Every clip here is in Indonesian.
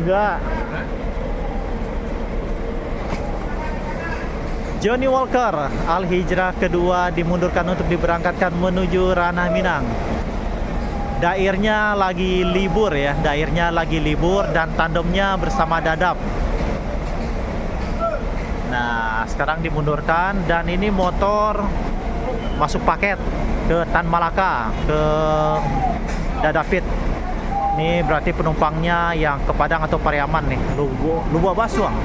Enggak. Johnny Walker Al Hijrah kedua dimundurkan untuk diberangkatkan menuju Ranah Minang. Dairnya lagi libur ya, dairnya lagi libur dan tandemnya bersama Dadap. Nah, sekarang dimundurkan dan ini motor masuk paket ke Tan Malaka, ke Dadapit. Ini berarti penumpangnya yang ke Padang atau Pariaman nih, Lubuk Basuang.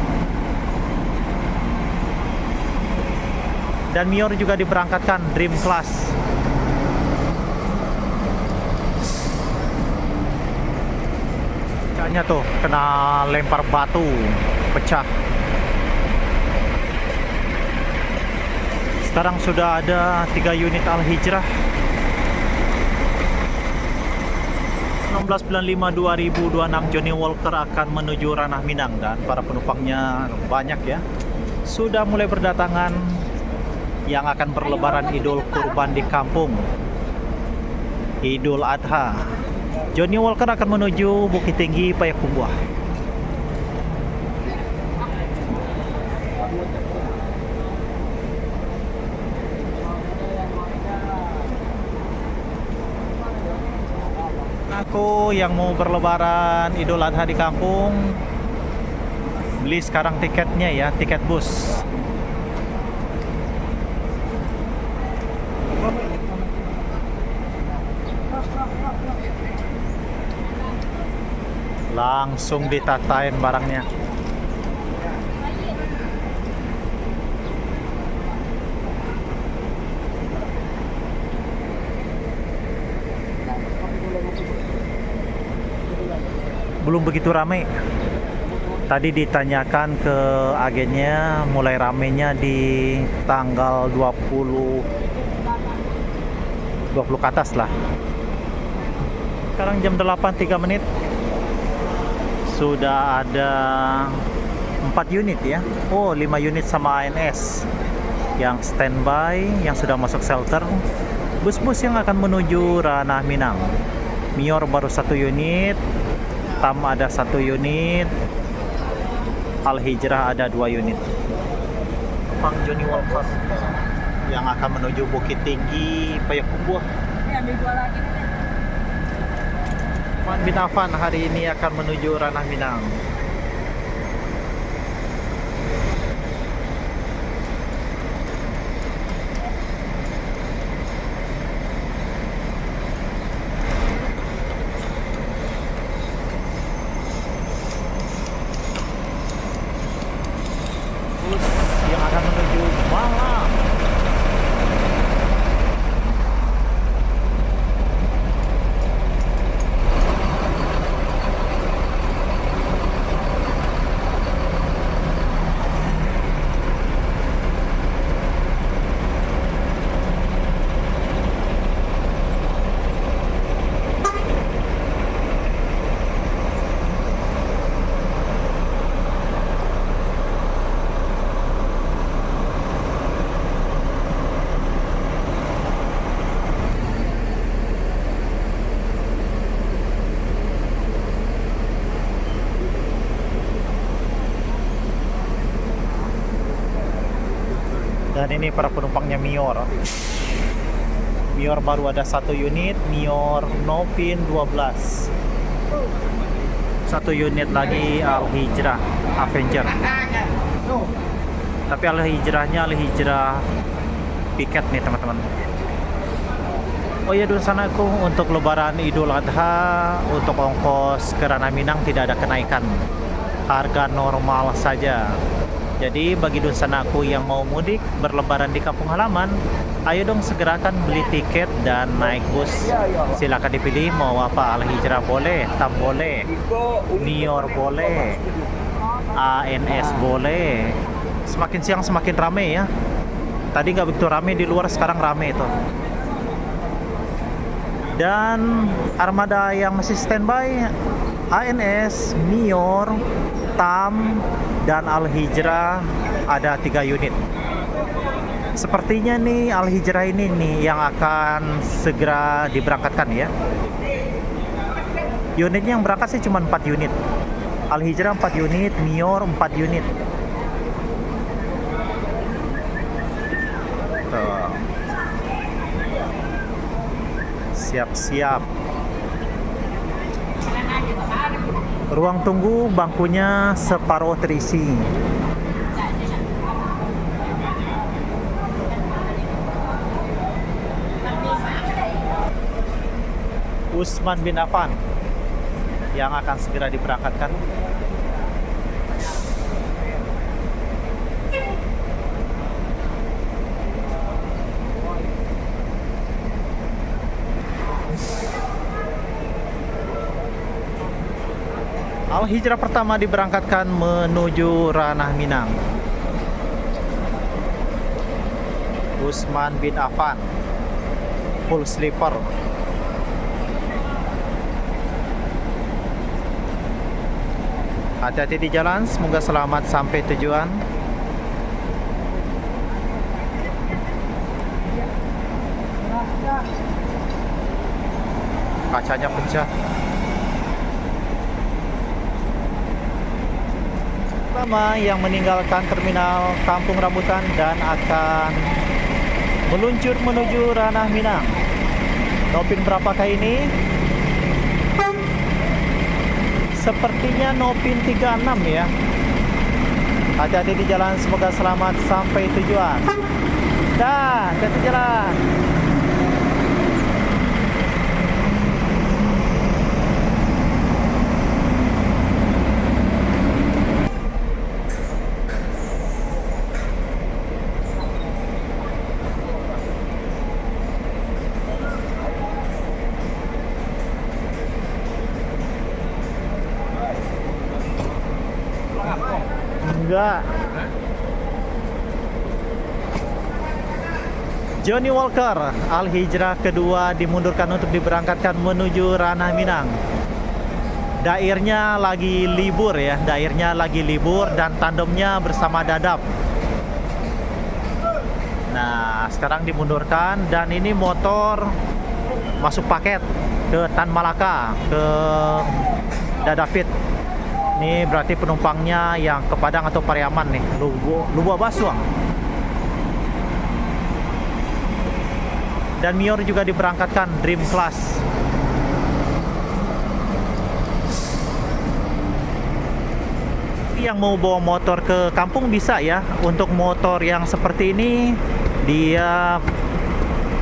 Dan Mior juga diberangkatkan Dream Class. Kayaknya tuh kena lempar batu, pecah. Sekarang sudah ada 3 unit Al Hijrah. 16.95.2026 Johnny Walker akan menuju Ranah Minang dan para penumpangnya banyak ya. Sudah mulai berdatangan yang akan berlebaran Idul Kurban di kampung. Idul Adha. Johnny Walker akan menuju Bukit Tinggi Payakumbuh. Aku yang mau berlebaran Idul Adha di kampung, beli sekarang tiketnya ya, tiket bus. Langsung ditatain barangnya. Belum begitu ramai. Tadi ditanyakan ke agennya, mulai ramenya di tanggal 20 ke atas lah. Sekarang jam 8.03. Sudah ada 4 unit ya. Oh, 5 unit sama ANS yang standby, yang sudah masuk shelter. Bus-bus yang akan menuju Ranah Minang. Mior baru 1 unit, Tam ada 1 unit, Al Hijrah ada 2 unit. Pang Johnny Walker yang akan menuju Bukit Tinggi Payakumbuh. Ambil 2 lagi. Man bin Affan hari ini akan menuju Ranah Minang. Bus yang akan menuju Malang. Dan ini para penumpangnya Mior. Mior baru ada 1 unit, Mior Novin 12. 1 unit lagi Al Hijrah Avenger. Tapi Al Hijrahnya Al Hijrah piket nih teman-teman. Oh ya, dulu sana aku untuk lebaran Idul Adha untuk ongkos ke Ranah Minang tidak ada kenaikan. Harga normal saja. Jadi bagi Dunsanaku yang mau mudik berlebaran di kampung halaman, ayo dong segerakan beli tiket dan naik bus. Silakan dipilih mau apa, Al Hijrah boleh, Tam boleh, Mior boleh, ANS boleh. Semakin siang semakin rame ya. Tadi nggak begitu rame di luar, sekarang rame itu. Dan armada yang masih standby ANS, Mior, Tam, dan Al Hijrah ada 3 unit. Sepertinya nih Al Hijrah ini nih yang akan segera diberangkatkan ya. Unitnya yang berangkat sih cuma 4 unit. Al Hijrah 4 unit, Mior 4 unit. Tuh. Siap-siap. Ruang tunggu bangkunya separuh terisi. Utsman bin Affan yang akan segera diberangkatkan. Al Hijrah pertama diberangkatkan menuju Ranah Minang. Utsman bin Affan full sleeper. Hati-hati di jalan, semoga selamat sampai tujuan. Kacanya pecah. Pertama yang meninggalkan terminal Kampung Rambutan dan akan meluncur menuju Ranah Minang. Nopin berapakah ini? Sepertinya Nopin 36 ya. Hati-hati di jalan, semoga selamat sampai tujuan. Dah, hati-hati jalan. Enggak. Johnny Walker, Al Hijrah kedua dimundurkan untuk diberangkatkan menuju Ranah Minang. Dairnya lagi libur ya, dairnya lagi libur dan tandemnya bersama Dadap. Nah, sekarang dimundurkan dan ini motor masuk paket ke Tan Malaka, ke Dadapit. Ini berarti penumpangnya yang ke Padang atau Pariaman nih, Lubua Basuang. Dan Mior juga diberangkatkan Dream Class. Yang mau bawa motor ke kampung bisa ya. Untuk motor yang seperti ini dia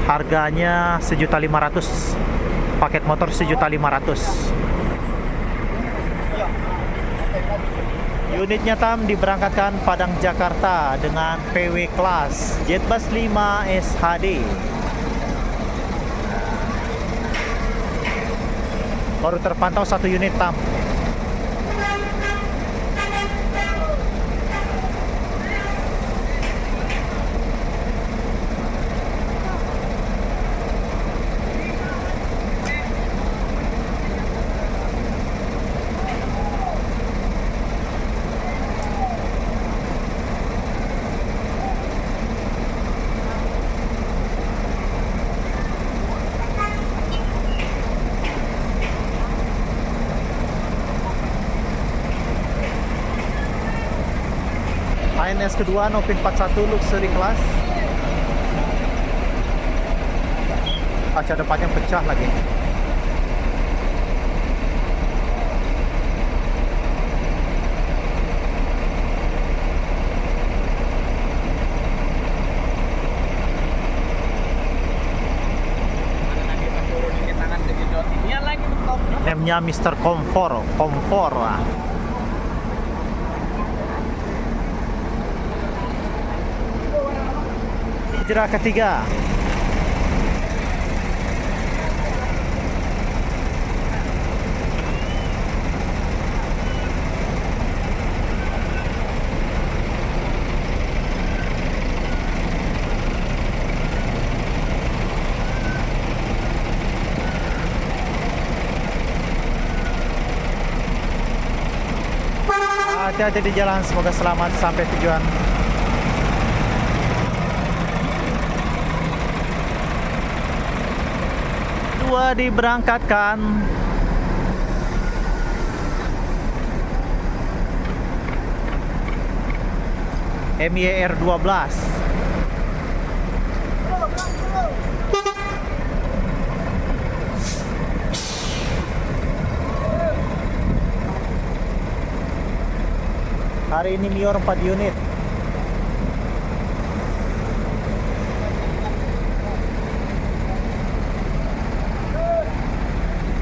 harganya 1.500.000. Paket motor 1.500.000. Unitnya Tam diberangkatkan Padang Jakarta dengan PW Class Jetbus 5 SHD. Baru terpantau 1 unit Tam. INS kedua Nopin 41 Luxury Class. Kaca depannya pecah lagi. Namanya Mr. Komfor. Hijrah ketiga. Hati-hati di jalan, semoga selamat sampai tujuan. Dua diberangkatkan. MYR 12. Hari ini Mior 4 unit.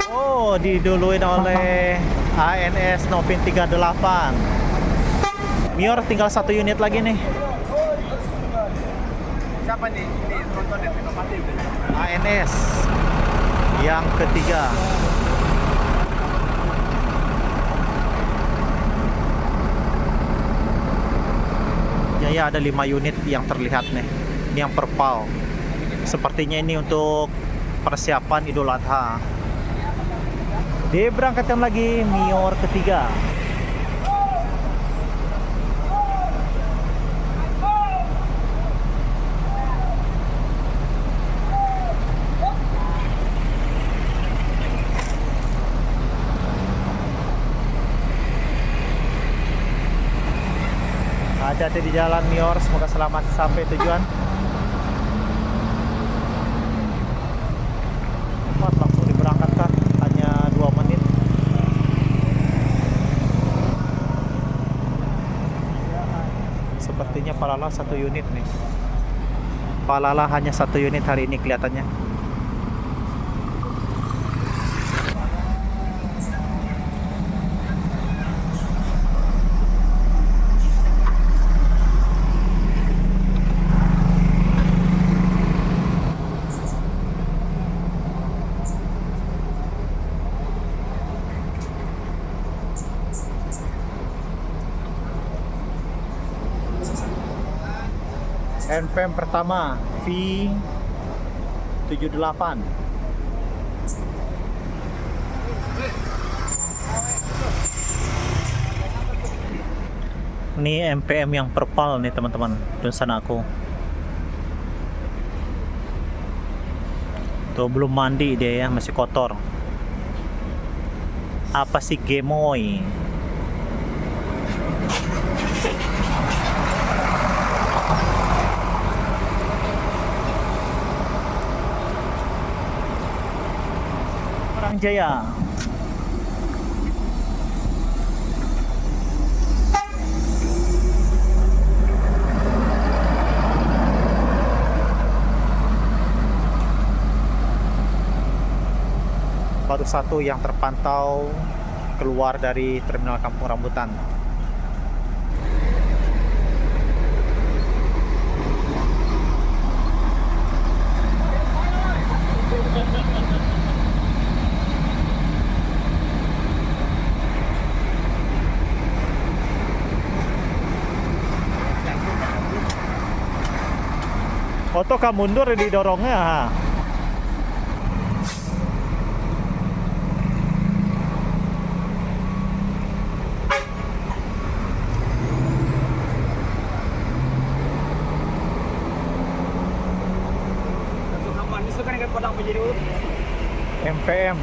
Oh, diduluin oleh ANS Novin 38. Mior tinggal 1 unit lagi nih. Siapa nih? Ini nontonnya otomatis. ANS yang ketiga. Ya ada 5 unit yang terlihat nih. Ini yang perpal. Sepertinya ini untuk persiapan Idul Adha. Diberangkatkan lagi Mior ketiga. Hati-hati di jalan Mior, semoga selamat sampai tujuan. Langsung diberangkatkan, hanya 2 menit. Sepertinya Palala 1 unit nih. Palala hanya 1 unit hari ini kelihatannya. NPM pertama V78. Ini MPM yang perpal nih teman-teman, dan sana aku tuh belum mandi dia ya, masih kotor. Apa sih gemoy? Jaya. Baru 1 yang terpantau keluar dari terminal Kampung Rambutan. Oto ka mundur didorongnya. Ha? MPM.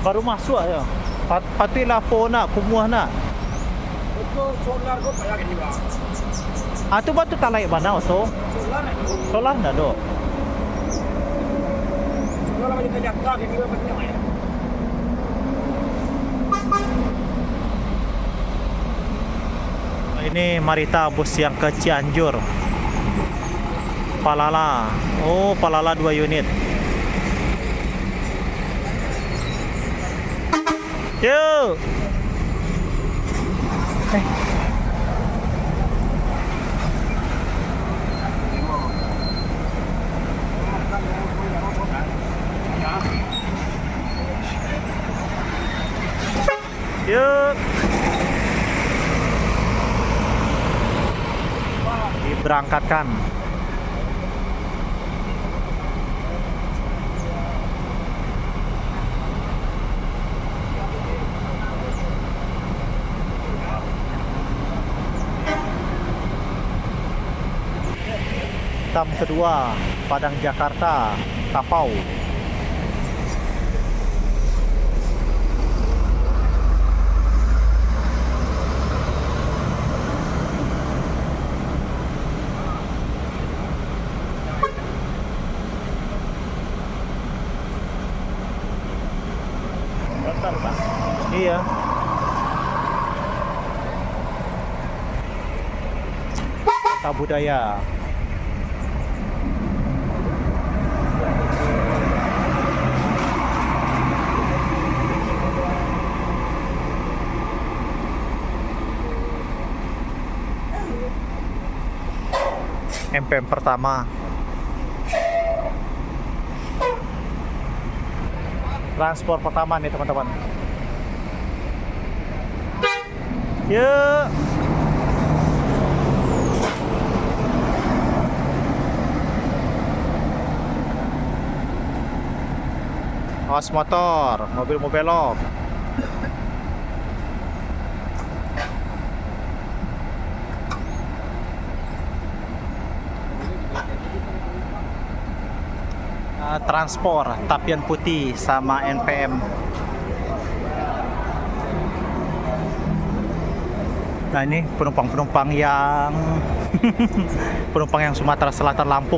Baru masuk ya. Pati lapo nak, kumuah nak. Itu solar ko payah ke jiwa. Atu batu talai mana oto? Solar na. Solah na do. Solar macam tu jatuh ke jiwa macam mana? Ini Marita bus yang ke Cianjur. Palala. Oh, Palala 2 unit. Yuk. Yuk. Diberangkatkan. hitam kedua, Padang Jakarta, Tapau. Bentar, Pak. Iya. Kota budaya. MPM pertama. Transport pertama nih teman-teman. Yuk. Awas motor, mobil mau belok. Transport, Tapian Putih sama NPM. Nah ini penumpang-penumpang yang penumpang yang Sumatera Selatan Lampung.